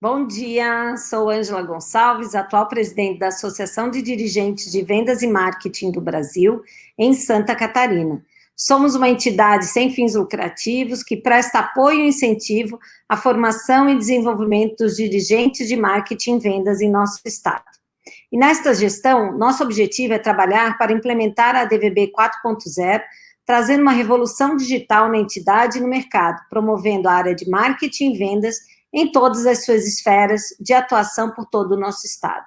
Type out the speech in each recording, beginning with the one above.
Bom dia, sou Ângela Gonçalves, atual presidente da Associação de Dirigentes de Vendas e Marketing do Brasil, em Santa Catarina. Somos uma entidade sem fins lucrativos que presta apoio e incentivo à formação e desenvolvimento dos dirigentes de marketing e vendas em nosso estado. E nesta gestão, nosso objetivo é trabalhar para implementar a ADVB 4.0, trazendo uma revolução digital na entidade e no mercado, promovendo a área de marketing e vendas em todas as suas esferas de atuação por todo o nosso estado.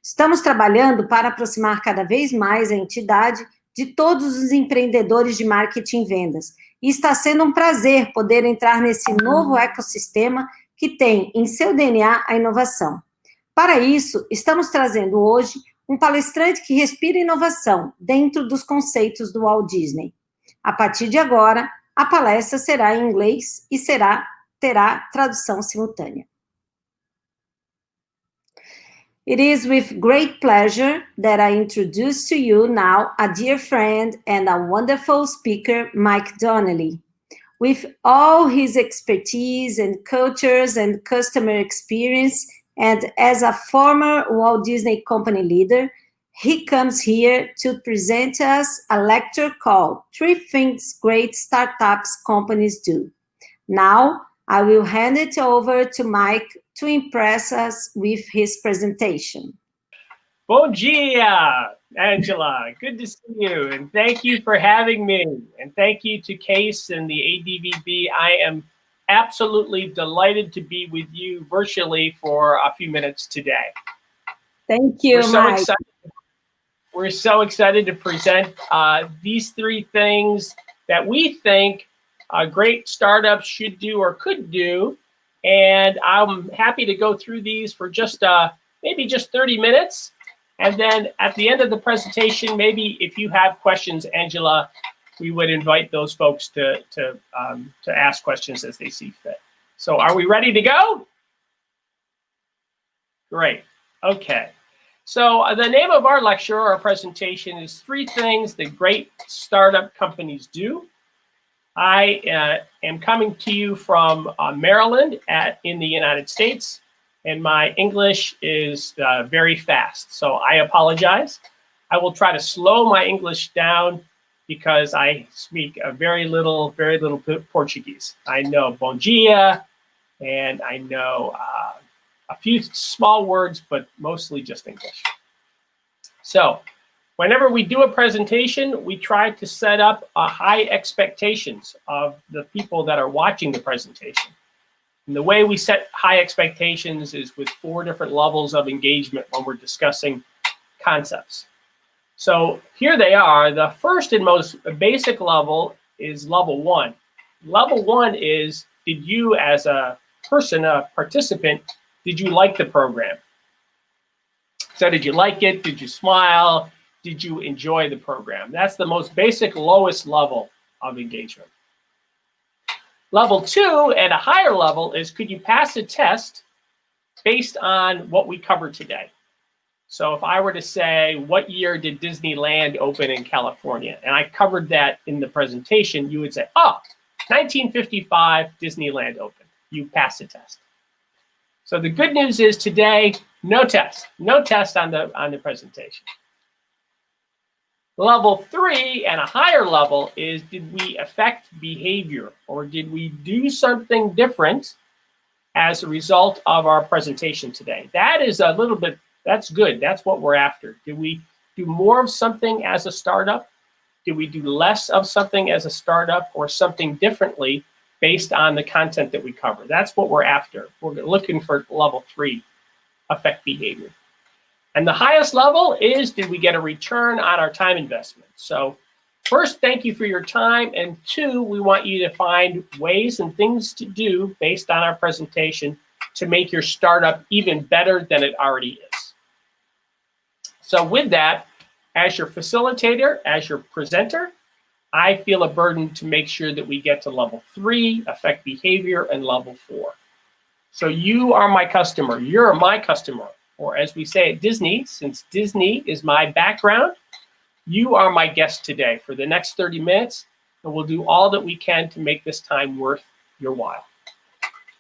Estamos trabalhando para aproximar cada vez mais a entidade de todos os empreendedores de marketing e vendas, e está sendo um prazer poder entrar nesse novo ecossistema que tem em seu DNA a inovação. Para isso, estamos trazendo hoje um palestrante que respira inovação dentro dos conceitos do Walt Disney. A partir de agora, a palestra será em inglês e terá tradução simultânea. It is with great pleasure that I introduce to you now a dear friend and a wonderful speaker, Mike Donnelly. With all his expertise and cultures and customer experience, and as a former Walt Disney Company leader, he comes here to present us a lecture called 3 Things Great Startups Companies Do. Now, I will hand it over to Mike to impress us with his presentation. Bom dia, Angela. Good to see you, and thank you for having me. And thank you to Case and the ADVB. I am absolutely delighted to be with you virtually for a few minutes today. Thank you, Mike. We're so excited to present these 3 things that we think great startups should do or could do, and I'm happy to go through these for just maybe just 30 minutes, and then at the end of the presentation, maybe if you have questions, Angela, we would invite those folks to ask questions as they see fit. So are we ready to go? Great. Okay. So the name of our lecture or our presentation is 3 things that great startup companies do. I am coming to you from Maryland in the United States, and my English is very fast, so I apologize. I will try to slow my English down because I speak very little Portuguese. I know bom dia, and I know a few small words, but mostly just English. So, whenever we do a presentation, we try to set up high expectations of the people that are watching the presentation. And the way we set high expectations is with 4 different levels of engagement when we're discussing concepts. So here they are. The first and most basic level is level 1. Level 1 is, did you as a person, a participant, did you like the program? So did you like it? Did you smile? Did you enjoy the program? That's the most basic, lowest level of engagement. Level 2 at a higher level is, could you pass a test based on what we covered today? So if I were to say, what year did Disneyland open in California? And I covered that in the presentation, you would say, oh, 1955, Disneyland opened. You passed the test. So the good news is today, no test on the presentation. Level 3 and a higher level is, did we affect behavior, or did we do something different as a result of our presentation today? That is a little bit, that's good. That's what we're after. Did we do more of something as a startup? Did we do less of something as a startup, or something differently based on the content that we cover? That's what we're after. We're looking for level 3, affect behavior. And the highest level is, did we get a return on our time investment? So first, thank you for your time. And 2, we want you to find ways and things to do based on our presentation to make your startup even better than it already is. So with that, as your facilitator, as your presenter, I feel a burden to make sure that we get to level 3, affect behavior, and level 4. So you are my customer. You're my customer. Or as we say at Disney, since Disney is my background, you are my guest today for the next 30 minutes, and we'll do all that we can to make this time worth your while.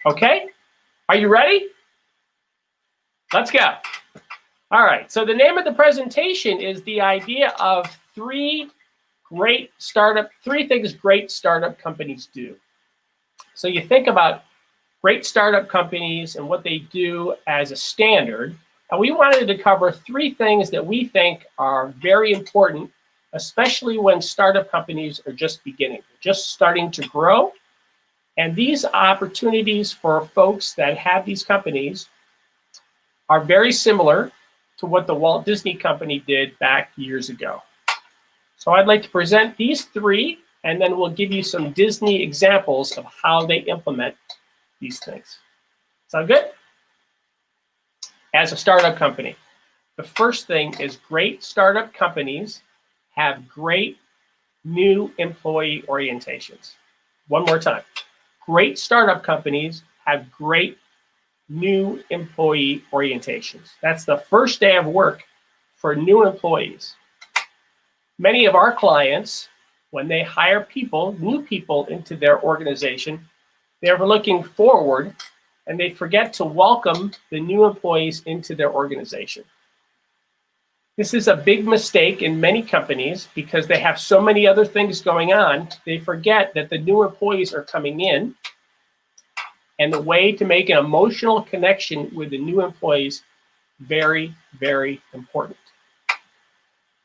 Okay? Are you ready? Let's go. All right, so the name of the presentation is the idea of three things great startup companies do. So you think about great startup companies and what they do as a standard, and we wanted to cover three things that we think are very important, especially when startup companies are just beginning, just starting to grow. And these opportunities for folks that have these companies are very similar to what the Walt Disney Company did back years ago. So I'd like to present these three, and then we'll give you some Disney examples of how they implement these things. Sound good? As a startup company, the first thing is great startup companies have great new employee orientations. One more time. Great startup companies have great new employee orientations. That's the first day of work for new employees. Many of our clients, when they hire people, new people into their organization, they're looking forward and they forget to welcome the new employees into their organization. This is a big mistake in many companies because they have so many other things going on, they forget that the new employees are coming in, and the way to make an emotional connection with the new employees, very, very important.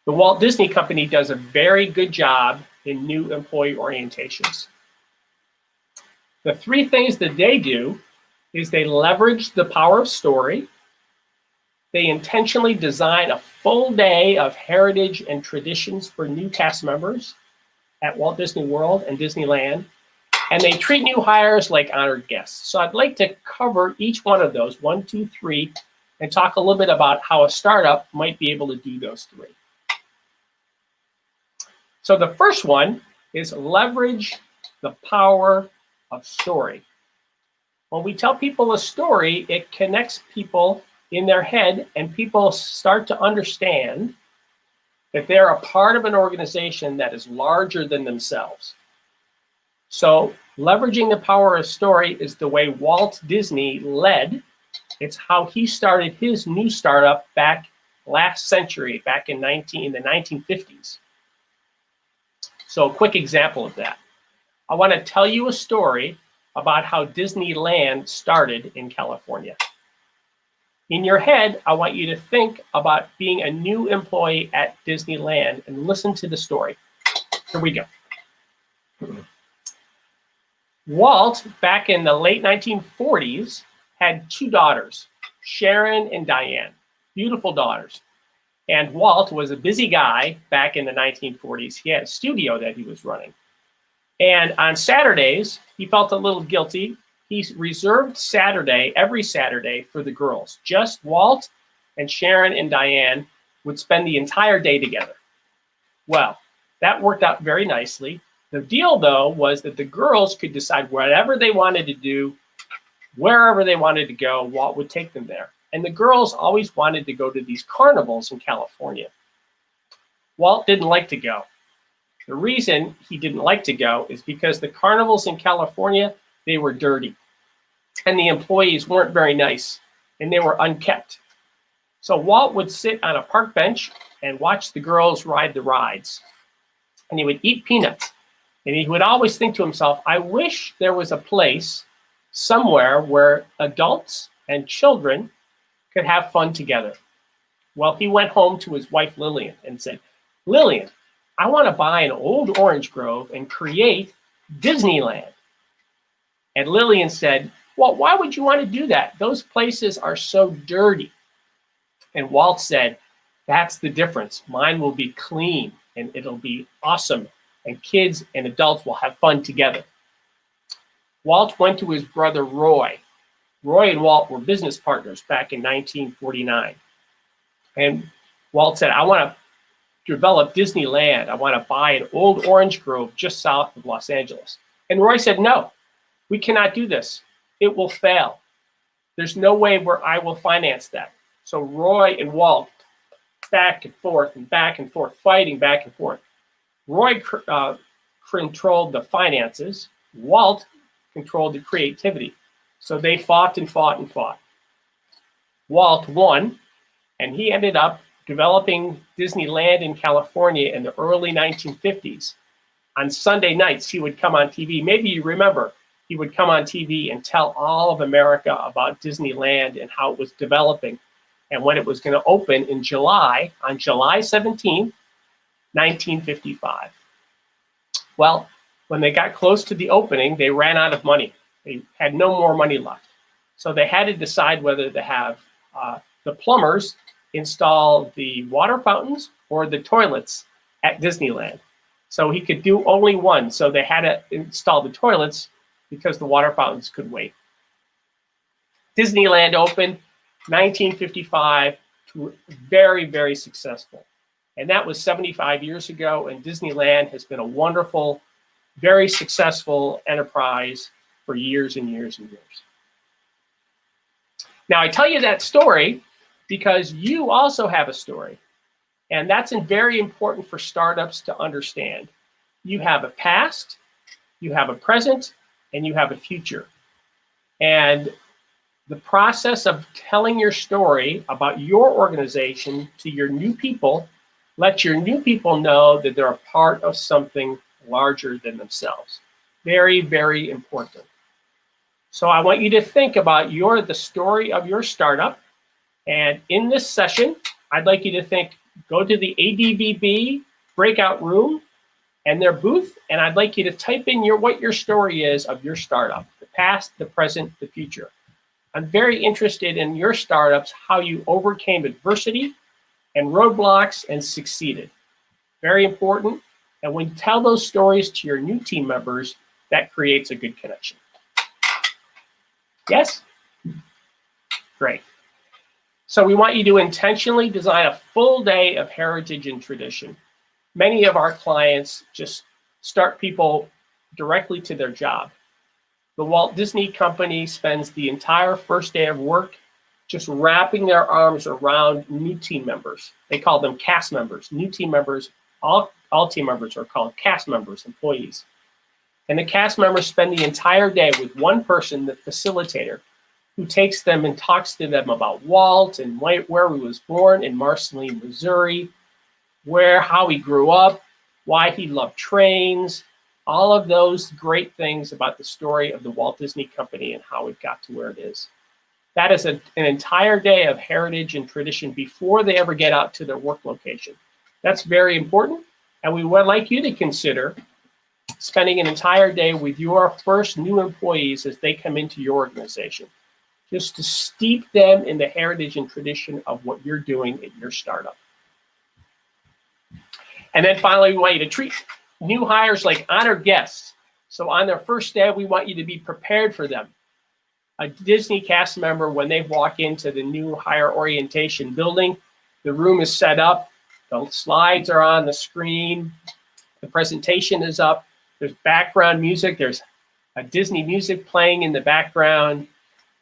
The Walt Disney Company does a very good job in new employee orientations. The three things that they do is they leverage the power of story. They intentionally design a full day of heritage and traditions for new cast members at Walt Disney World and Disneyland. And they treat new hires like honored guests. So I'd like to cover each one of those, 1, 2, 3, and talk a little bit about how a startup might be able to do those three. So the first one is leverage the power of story. When we tell people a story, it connects people in their head, and people start to understand that they're a part of an organization that is larger than themselves. So leveraging the power of story is the way Walt Disney led. It's how he started his new startup back last century, back in the 1950s. So a quick example of that. I want to tell you a story about how Disneyland started in California. In your head, I want you to think about being a new employee at Disneyland and listen to the story. Here we go. Walt, back in the late 1940s, had two daughters, Sharon and Diane, beautiful daughters. And Walt was a busy guy back in the 1940s. He had a studio that he was running. And on Saturdays, he felt a little guilty. He reserved every Saturday for the girls. Just Walt and Sharon and Diane would spend the entire day together. Well, that worked out very nicely. The deal, though, was that the girls could decide whatever they wanted to do, wherever they wanted to go, Walt would take them there. And the girls always wanted to go to these carnivals in California. Walt didn't like to go. The reason he didn't like to go is because the carnivals in California, they were dirty. And the employees weren't very nice, and they were unkept. So Walt would sit on a park bench and watch the girls ride the rides. And he would eat peanuts. And he would always think to himself, I wish there was a place somewhere where adults and children could have fun together. Well, he went home to his wife, Lillian, and said, Lillian, I want to buy an old orange grove and create Disneyland. And Lillian said, well, why would you want to do that? Those places are so dirty. And Walt said, that's the difference. Mine will be clean and it'll be awesome. And kids and adults will have fun together. Walt went to his brother, Roy. Roy and Walt were business partners back in 1949. And Walt said, I want to develop Disneyland. I want to buy an old orange grove just south of Los Angeles. And Roy said, no, we cannot do this. It will fail. There's no way where I will finance that. So Roy and Walt, back and forth, fighting back and forth. Roy controlled the finances. Walt controlled the creativity. So they fought and fought and fought. Walt won, and he ended up developing Disneyland in California in the early 1950s. On Sunday nights, he would come on TV. Maybe you remember, he would come on TV and tell all of America about Disneyland and how it was developing and when it was going to open in July, on July 17th, 1955. Well, when they got close to the opening, they ran out of money. They had no more money left. So they had to decide whether to have the plumbers install the water fountains or the toilets at Disneyland. So he could do only one. So they had to install the toilets because the water fountains could wait. Disneyland opened 1955, very, very successful. And that was 75 years ago. And Disneyland has been a wonderful, very successful enterprise for years and years and years. Now, I tell you that story because you also have a story. And that's very important for startups to understand. You have a past, you have a present, and you have a future. And the process of telling your story about your organization to your new people lets your new people know that they're a part of something larger than themselves. Very, very important. So I want you to think about the story of your startup. And in this session, I'd like you to think, go to the ADVB breakout room and their booth, and I'd like you to type in what your story is of your startup, the past, the present, the future. I'm very interested in your startups, how you overcame adversity and roadblocks and succeeded. Very important. And when you tell those stories to your new team members, that creates a good connection. Yes? Great. So we want you to intentionally design a full day of heritage and tradition. Many of our clients just start people directly to their job. The Walt Disney Company spends the entire first day of work just wrapping their arms around new team members. They call them cast members. New team members, all team members are called cast members, employees. And the cast members spend the entire day with one person, the facilitator, who takes them and talks to them about Walt and where he was born in Marceline, Missouri, how he grew up, why he loved trains, all of those great things about the story of the Walt Disney Company and how it got to where it is. That is an entire day of heritage and tradition before they ever get out to their work location. That's very important, and we would like you to consider spending an entire day with your first new employees as they come into your organization, just to steep them in the heritage and tradition of what you're doing at your startup. And then finally, we want you to treat new hires like honored guests. So on their first day, we want you to be prepared for them. A Disney cast member, when they walk into the new hire orientation building, the room is set up, the slides are on the screen, the presentation is up, there's background music, there's a Disney music playing in the background,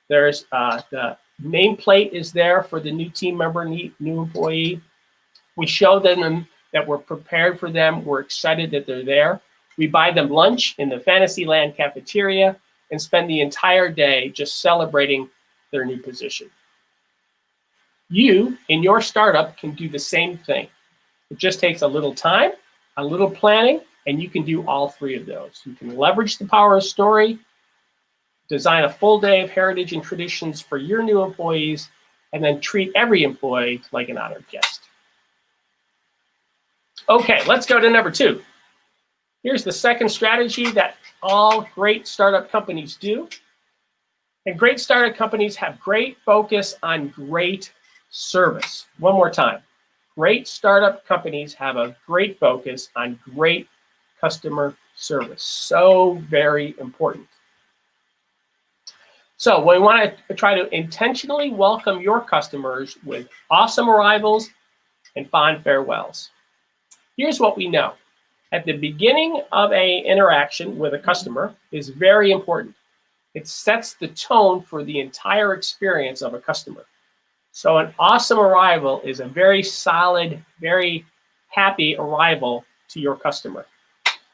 there's the nameplate is there for the new team member, new employee. We show them that we're prepared for them, we're excited that they're there. We buy them lunch in the Fantasyland cafeteria and spend the entire day just celebrating their new position. You, in your startup, can do the same thing. It just takes a little time, a little planning, and you can do all three of those. You can leverage the power of story, design a full day of heritage and traditions for your new employees, and then treat every employee like an honored guest. Okay, let's go to number 2. Here's the second strategy that all great startup companies do. And great startup companies have great focus on great service. One more time. Great startup companies have a great focus on great customer service. So very important. So we want to try to intentionally welcome your customers with awesome arrivals and fond farewells. Here's what we know. At the beginning of an interaction with a customer is very important. It sets the tone for the entire experience of a customer. So an awesome arrival is a very solid, very happy arrival to your customer.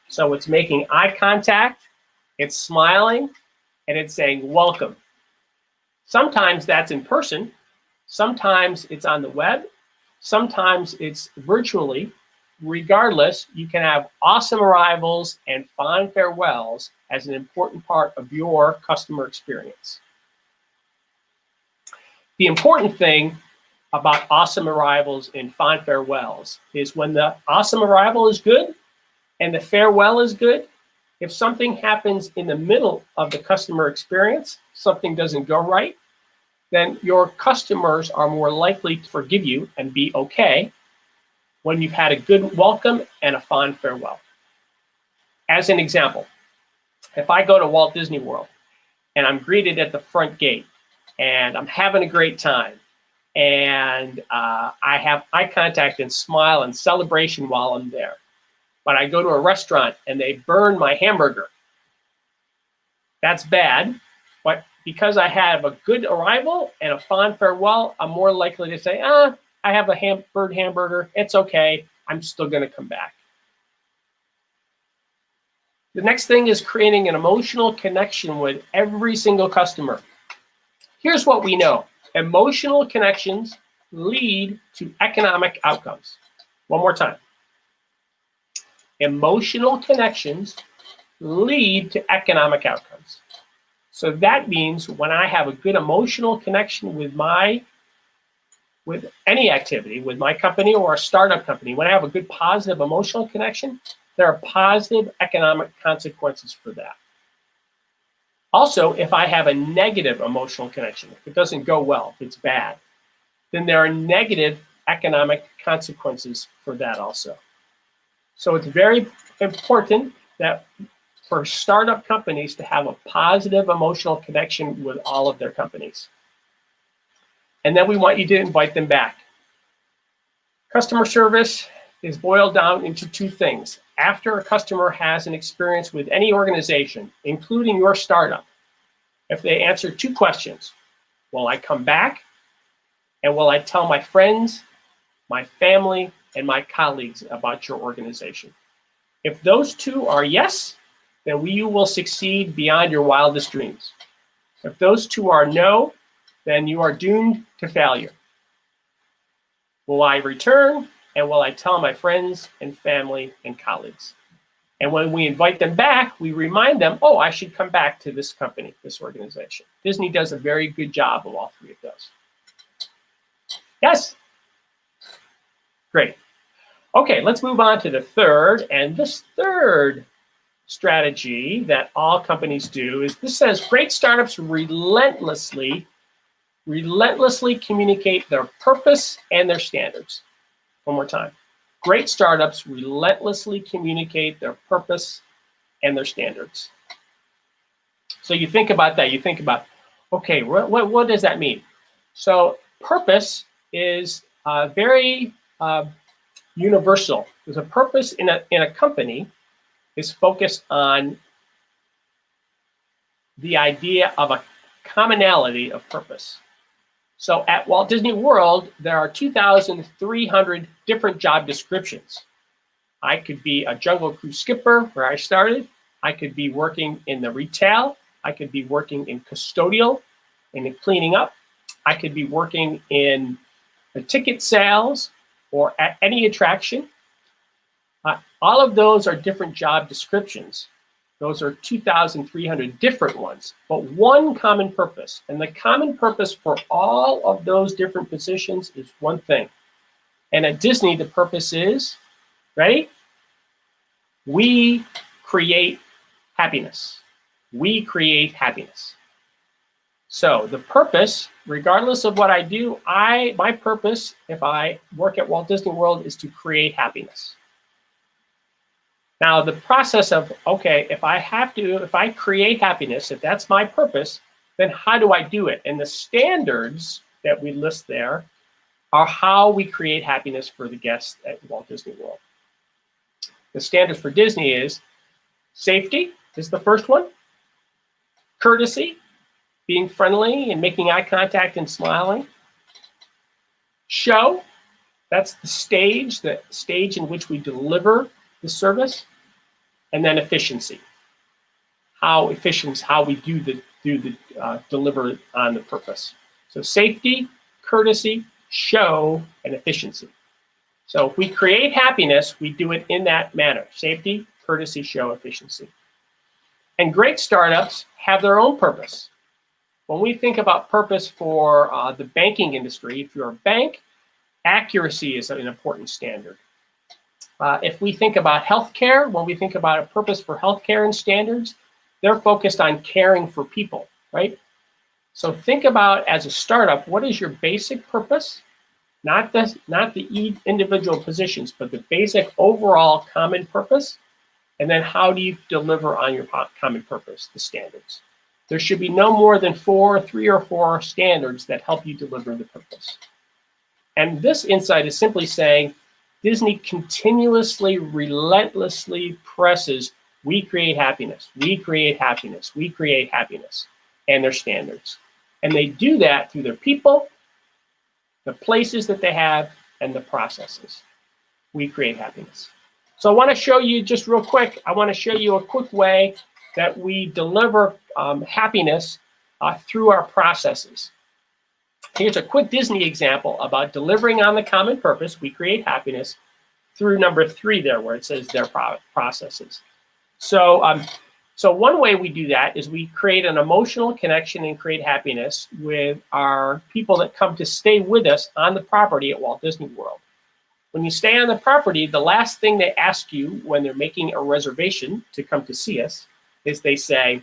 So it's making eye contact, it's smiling, and it's saying welcome. Sometimes that's in person, Sometimes it's on the web. Sometimes it's virtually. Regardless, you can have awesome arrivals and fond farewells as an important part of your customer experience. The important thing about awesome arrivals and fond farewells is when the awesome arrival is good and the farewell is good, if something happens in the middle of the customer experience, something doesn't go right, then your customers are more likely to forgive you and be okay when you've had a good welcome and a fond farewell. As an example, if I go to Walt Disney World and I'm greeted at the front gate and I'm having a great time and I have eye contact and smile and celebration while I'm there, but I go to a restaurant and they burn my hamburger, that's bad. But because I have a good arrival and a fond farewell, I'm more likely to say, I have a burnt hamburger, it's okay, I'm still gonna come back. The next thing is creating an emotional connection with every single customer. Here's what we know. Emotional connections lead to economic outcomes. One more time. Emotional connections lead to economic outcomes. So that means when I have a good emotional connection with any activity, with my company or a startup company, when I have a good positive emotional connection, there are positive economic consequences for that. Also, if I have a negative emotional connection, if it doesn't go well, if it's bad, then there are negative economic consequences for that also. So it's very important that for startup companies to have a positive emotional connection with all of their companies. And then we want you to invite them back. Customer service is boiled down into two things. After a customer has an experience with any organization, including your startup, if they answer two questions, will I come back? And will I tell my friends, my family, and my colleagues about your organization? If those two are yes, then you will succeed beyond your wildest dreams. If those two are no, then you are doomed to failure. Will I return? And will I tell my friends and family and colleagues? And when we invite them back, we remind them, oh, I should come back to this company, this organization. Disney does a very good job of all three of those. Yes? Great. Okay, let's move on to the third. And this third strategy that all companies do is this says great startups relentlessly communicate their purpose and their standards. One more time. Great startups relentlessly communicate their purpose and their standards. So you think about that. You think about, okay, what does that mean? So purpose is very universal. There's a purpose in a company is focused on the idea of a commonality of purpose. So at Walt Disney World, there are 2,300 different job descriptions. I could be a Jungle Cruise skipper, where I started. I could be working in the retail. I could be working in custodial and in cleaning up. I could be working in the ticket sales or at any attraction. All of those are different job descriptions. Those are 2,300 different ones, but one common purpose. And the common purpose for all of those different positions is one thing. And at Disney, the purpose is, ready? We create happiness. We create happiness. So the purpose, regardless of what I do, my purpose, if I work at Walt Disney World, is to create happiness. Now, the process of, okay, if I create happiness, if that's my purpose, then how do I do it? And the standards that we list there are how we create happiness for the guests at Walt Disney World. The standards for Disney is safety is the first one, courtesy, being friendly and making eye contact and smiling, show, that's the stage in which we deliver the service, and then efficiency. How we deliver on the purpose. So safety, courtesy, show, and efficiency. So if we create happiness, we do it in that manner: safety, courtesy, show, efficiency. And great startups have their own purpose. When we think about purpose for the banking industry, if you're a bank, accuracy is an important standard. If we think about healthcare, when we think about a purpose for healthcare and standards, they're focused on caring for people, right? So think about, as a startup, what is your basic purpose? Not the individual positions, but the basic overall common purpose. And then how do you deliver on your common purpose, the standards? There should be no more than 3 or 4 standards that help you deliver the purpose. And this insight is simply saying, Disney continuously, relentlessly presses, we create happiness, we create happiness, we create happiness, and their standards. And they do that through their people, the places that they have, and the processes. We create happiness. So I want to show you just real quick, I want to show you a quick way that we deliver happiness through our processes. Here's a quick Disney example about delivering on the common purpose, we create happiness, through number 3 there, where it says their processes. So, so one way we do that is we create an emotional connection and create happiness with our people that come to stay with us on the property at Walt Disney World. When you stay on the property, the last thing they ask you when they're making a reservation to come to see us is they say,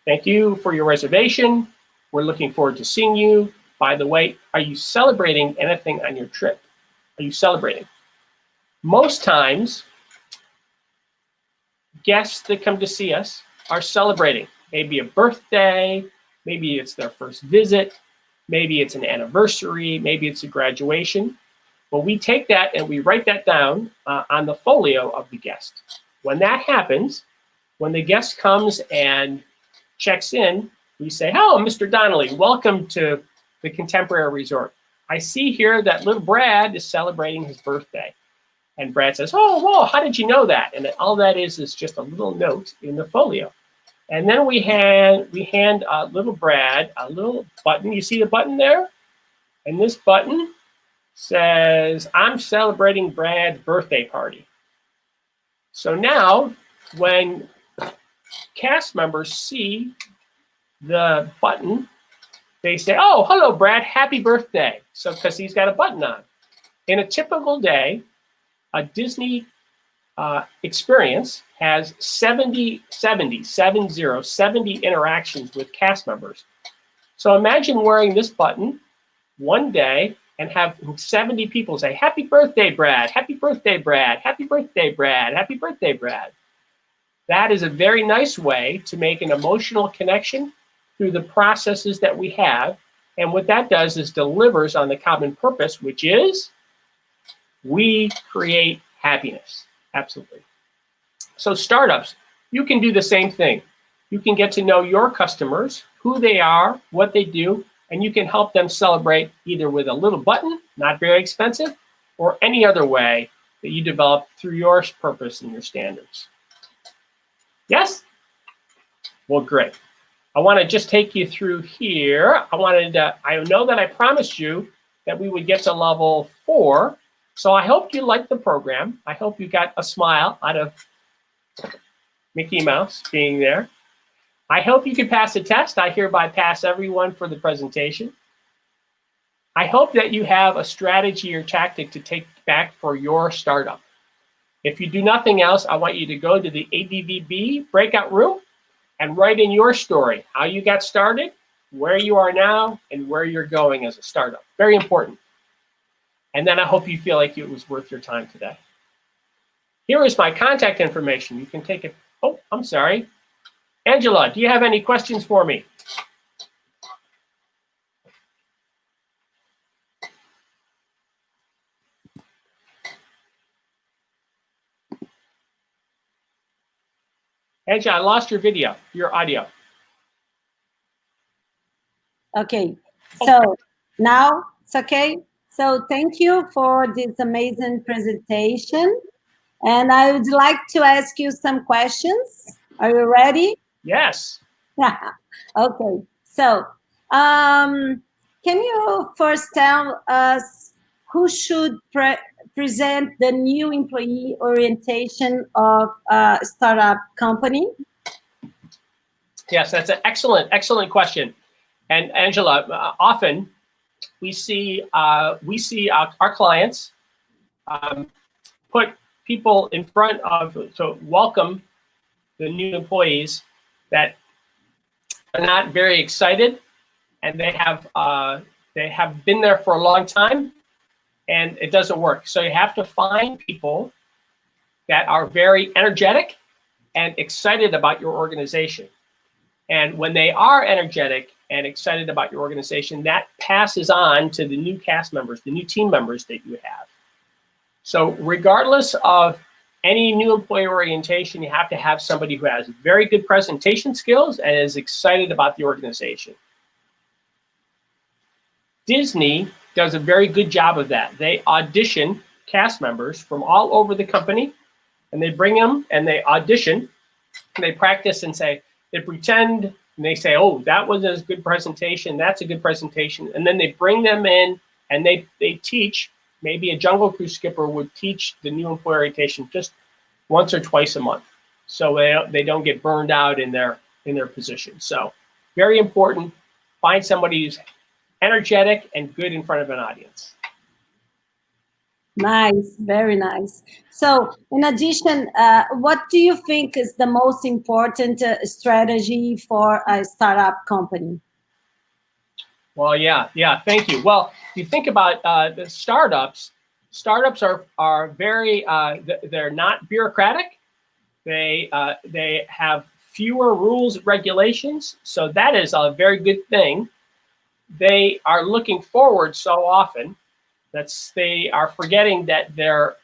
thank you for your reservation. We're looking forward to seeing you. By the way, are you celebrating anything on your trip? Are you celebrating? Most times, guests that come to see us are celebrating. Maybe a birthday, maybe it's their first visit, maybe it's an anniversary, maybe it's a graduation. But we take that and we write that down on the folio of the guest. When that happens, when the guest comes and checks in, we say, "Oh, Mr. Donnelly, welcome to the Contemporary Resort. I see here that little Brad is celebrating his birthday." And Brad says, "Oh, whoa, how did you know that?" And all that is just a little note in the folio. And then we hand little Brad a little button. You see the button there? And this button says, "I'm celebrating Brad's birthday party." So now, when cast members see the button, they say, "Oh, hello, Brad, happy birthday." So, because he's got a button on. In a typical day, a Disney experience has 70 interactions with cast members. So imagine wearing this button one day and have 70 people say, "Happy birthday, Brad, happy birthday, Brad, happy birthday, Brad, happy birthday, Brad." That is a very nice way to make an emotional connection through the processes that we have. And what that does is delivers on the common purpose, which is we create happiness. Absolutely. So startups, you can do the same thing. You can get to know your customers, who they are, what they do, and you can help them celebrate either with a little button, not very expensive, or any other way that you develop through your purpose and your standards. Yes? Well, great. I want to just take you through here. I know that I promised you that we would get to level 4. So I hope you liked the program. I hope you got a smile out of Mickey Mouse being there. I hope you can pass the test. I hereby pass everyone for the presentation. I hope that you have a strategy or tactic to take back for your startup. If you do nothing else, I want you to go to the ADVB breakout room and write in your story, how you got started, where you are now, and where you're going as a startup. Very important. And then I hope you feel like it was worth your time today. Here is my contact information. You can take it. Oh, I'm sorry. Angela, do you have any questions for me? Angela, I lost your video, your audio. Okay, so now it's okay. So thank you for this amazing presentation. And I would like to ask you some questions. Are you ready? Yes. Okay, so can you first tell us who should present the new employee orientation of a startup company? Yes, that's an excellent question. And Angela, often we see our clients put people in front of to welcome the new employees that are not very excited, and they have been there for a long time, and it doesn't work. So you have to find people that are very energetic and excited about your organization. And when they are energetic and excited about your organization, that passes on to the new cast members, the new team members that you have. So regardless of any new employee orientation, you have to have somebody who has very good presentation skills and is excited about the organization. Disney does a very good job of that. They audition cast members from all over the company, and they bring them and they audition, and they practice and say, they pretend, and they say, oh, that was a good presentation, that's a good presentation, and then they bring them in and they teach. Maybe a Jungle Cruise skipper would teach the new employee orientation just once or twice a month, so they don't get burned out in their position. So very important, find somebody who's energetic and good in front of an audience. Nice, very nice. So in addition, what do you think is the most important strategy for a startup company? Well, yeah, thank you. Well, you think about the startups are very, they're not bureaucratic. They have fewer rules and regulations, so that is a very good thing. They are looking forward so often that they are forgetting that their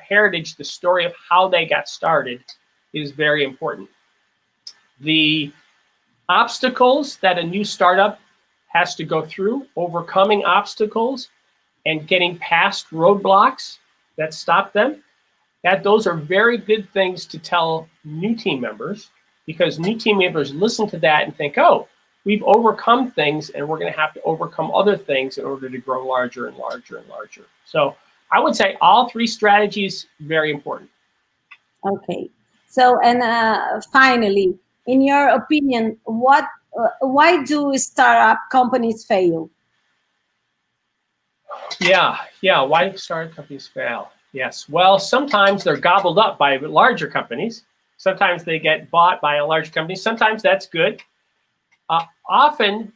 heritage, the story of how they got started, is very important. The obstacles that a new startup has to go through, overcoming obstacles and getting past roadblocks that stop them, those are very good things to tell new team members, because new team members listen to that and think, oh, we've overcome things and we're going to have to overcome other things in order to grow larger and larger and larger. So I would say all three strategies, very important. Okay. So, and finally, in your opinion, why do startup companies fail? Yeah. Why do startup companies fail? Yes. Well, sometimes they're gobbled up by larger companies. Sometimes they get bought by a large company. Sometimes that's good. Often,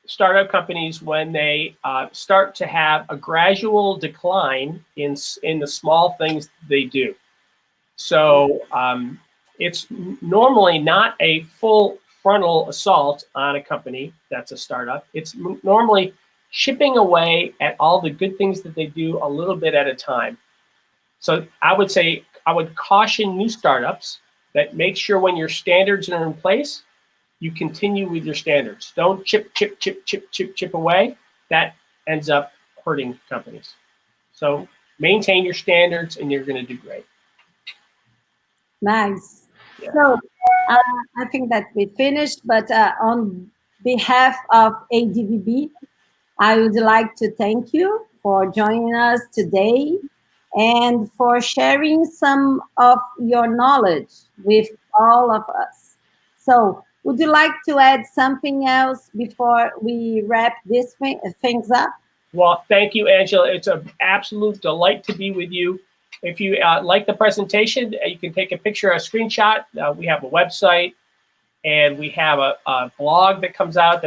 startup companies, when they start to have a gradual decline in the small things they do. So it's normally not a full frontal assault on a company that's a startup. It's normally chipping away at all the good things that they do a little bit at a time. So I would say, I would caution new startups that make sure when your standards are in place, you continue with your standards. Don't chip away. That ends up hurting companies. So maintain your standards and you're going to do great. Nice. Yeah. So I think that we finished, but on behalf of ADVB, I would like to thank you for joining us today and for sharing some of your knowledge with all of us. So would you like to add something else before we wrap this things up? Well, thank you, Angela. It's an absolute delight to be with you. If you like the presentation, you can take a picture, a screenshot. We have a website, and we have a blog that comes out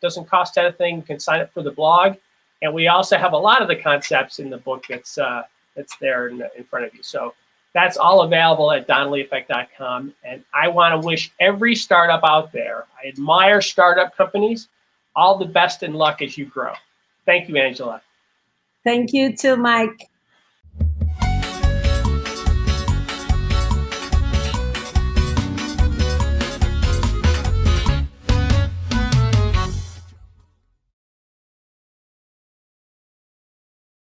doesn't cost anything. You can sign up for the blog, and we also have a lot of the concepts in the book that's there in front of you. So that's all available at donnellyeffect.com. And I want to wish every startup out there, I admire startup companies, all the best and luck as you grow. Thank you, Angela. Thank you too, Mike.